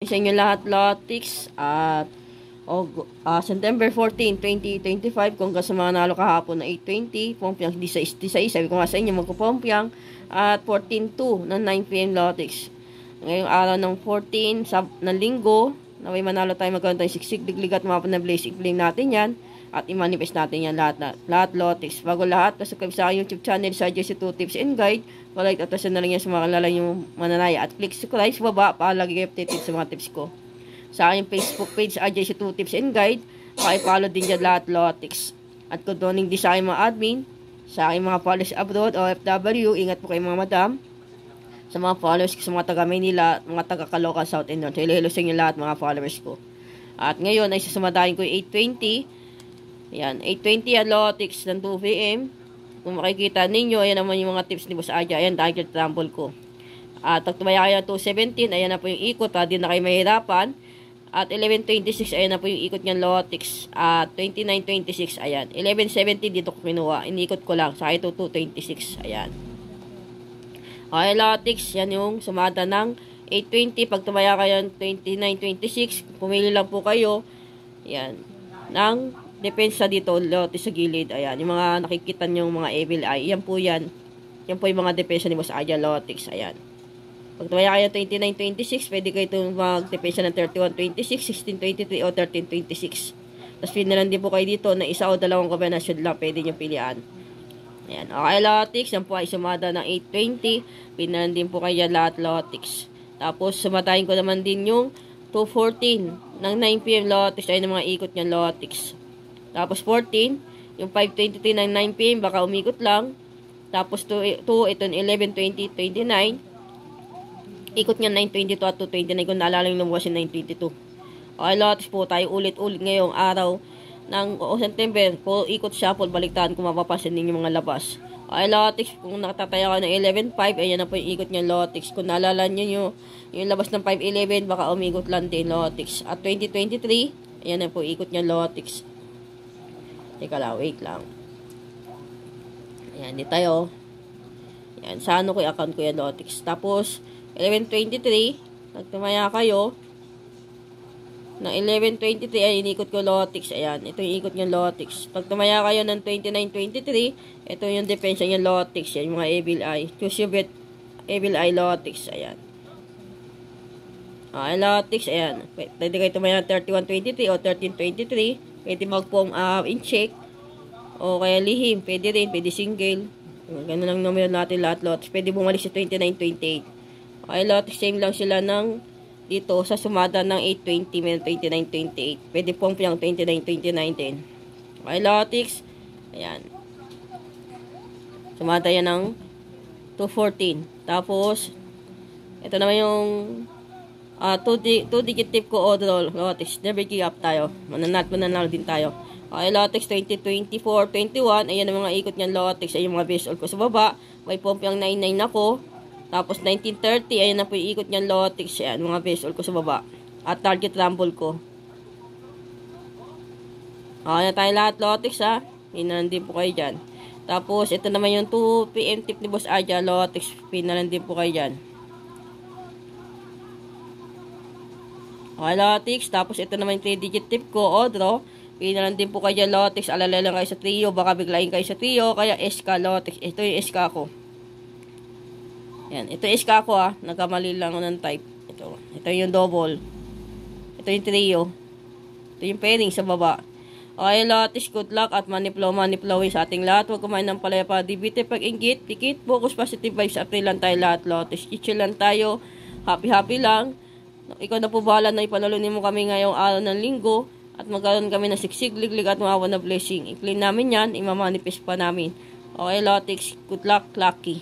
Sa inyo lahat, Lotix, at September 14, 2025, kung sa mga nalo kahapon na 8:20, Pompiang di sa sabi ko nga sa inyo, magpupompiang, at 14:02 ng 9 PM, Lotix. Ngayong araw ng 14, ng linggo, naway manalo tayo, magkaroon tayo siksik, diglig at mapa na blessing, i-claim natin yan, at i-manifest natin yan lahat, Lotix. Bago lahat, pasubscribe sa aking YouTube channel, sa JC2 Tips and Guide, palike at tasan na lang yan sa mga kalala yung mananaya, at click subscribe sa baba para lagi kayo updated sa mga tips ko. Sa aking Facebook page, JC2 Tips and Guide, pakipollow din dyan lahat, Lotix. At kung doning di sa aking mga admin, sa aking mga followers abroad, OFW, ingat po kayo mga madam. Sa mga followers ko, sa mga taga Manila, mga taga Caloocan, South and North, hello sa inyo lahat mga followers ko. At ngayon ay sasumadahin ko yung 8:20. Yan, 8:20 at Lotix ng 2 PM. Kung makikita ninyo, ayan naman yung mga tips ni Boss Aja. Ayan, target trample ko. At pag tumaya kayo ng 2:17, ayan na po yung ikot. Hindi na kayo mahirapan. At 11:26, ayan na po yung ikot niyan, Lotix. At 29:26, ayan. 11:70, dito ko kinuha. Inikot ko lang. Sa ito, 2:26, ayan. Okay, Lotix, yan yung sumada ng 8:20. Pag tumaya kayo ng 29:26, pumili lang po kayo. Ayan. Ng depensa dito, Lotix sa gilid. Ayan, yung mga nakikita nyo, mga evil eye. Yan po yan. Yan po yung mga depensa ni Boss Aja, Lotix. Ayan. Pag tumaya kayo 29:26, pwede kayo itong mag-depensa ng 31:26, 16:23, o 13:26. Tapos pinalan din po kayo dito na isa o dalawang kombinasyon lang pwede nyo pilihan. Ayan. Okay, Lotix. Yan po ay sumada ng 8:20. Pinalan din po kayo lahat, Lotix. Tapos sumatahin ko naman din yung 2:14 ng 9 PM, Lotix. Ayun ang mga ikot nyan, Lotix. Tapos 14, yung 5:23 ng 9 PM, baka umikot lang. Tapos 2, ito 11:20, 29. Ikot niya 9:22 at 2:29, kung naalala yung lumuwas yung 9:22. Okay, Lotix po tayo ulit-ulit ngayong araw ng September. Po, ikot shuffle, baliktahan kung mapapasin ninyo mga labas. Okay, Lotix, kung nakatataya ka ng 11:5, ayan na po yung ikot niya, Lotix. Kung naalala nyo yung labas ng 5:11, baka umikot lang din, Lotix. At 2023, ayan na po ikot niya, Lotix. Teka lang, wait lang. Ayan, di tayo. Ayan, sa ano ko yung account ko yan, Lotix. Tapos, 11:23, nagtumaya kayo. Ng 11:23, ay inikot ko, Lotix. Ayan, ito yung ikot niya, Lotix. Pag tumaya kayo ng 29:23, ito yung depensa niya, Lotix. Yan, yung mga evil eye. Choose your bet, evil eye, Lotix. Ayan. Okay, Lotix. Ayan. Pwede kayo tumaya ng 31:23 o 13:23. Pwede mag-form in check. O kaya lihim. Pwede rin. Pwede single. Ganun lang numero natin lahat, Lotix. Pwede bumalik sa 29:28. Okay, Lotix. Same lang sila ng dito sa sumada ng 8:20 may 29:28. Pwede pong yung 29:29 din. Okay, Lotix. Ayan. Sumada yan ng 2:14. Tapos, ito naman yung 2-digit tip ko, overall, Lotix. Never give up tayo. Mananalo din tayo. Okay, Lotix, 2024, 21. Ayan ang mga ikot niyan, Lotix. Ayan yung mga visual ko sa baba. May pompiang 99 ako. Tapos, 1930. Ayan na po yung ikot niyan, Lotix. Ayan, mga visual ko sa baba. At target rumble ko. Okay na tayo lahat, Lotix, ha. Pinalan din po kayo dyan. Tapos, ito naman yung 2 PM tip ni Boss Aja, Lotix. Pinalan din po kayo dyan. Okay, Lotix. Tapos, ito naman yung 3-digit tip ko, o draw. Pinalan din po kayo dyan, Lotix. Alala lang kayo sa trio. Baka biglayin kayo sa trio. Kaya SK, Lotix. Ito yung SK ko. Yan. Ito yung SK ko, ha. Nagkamali lang ako ng type. Ito yung double. Ito yung trio. Ito yung pairing sa baba. Okay, Lotix. Good luck at money flow sa ating lahat. Huwag kumain ng palaya pa. Dibite pag-inggit. Dikit. Focus positive vibes. April lang tayo lahat, Lotix. Chill lang tayo. Happy lang. Ikaw na po bahala na ipanalunin mo kami ngayong araw ng linggo at magkaroon kami ng siksig, liglig at mawawa na blessing. I-claim namin yan, imamanifest pa namin. Okay, Lotix, good luck, lucky.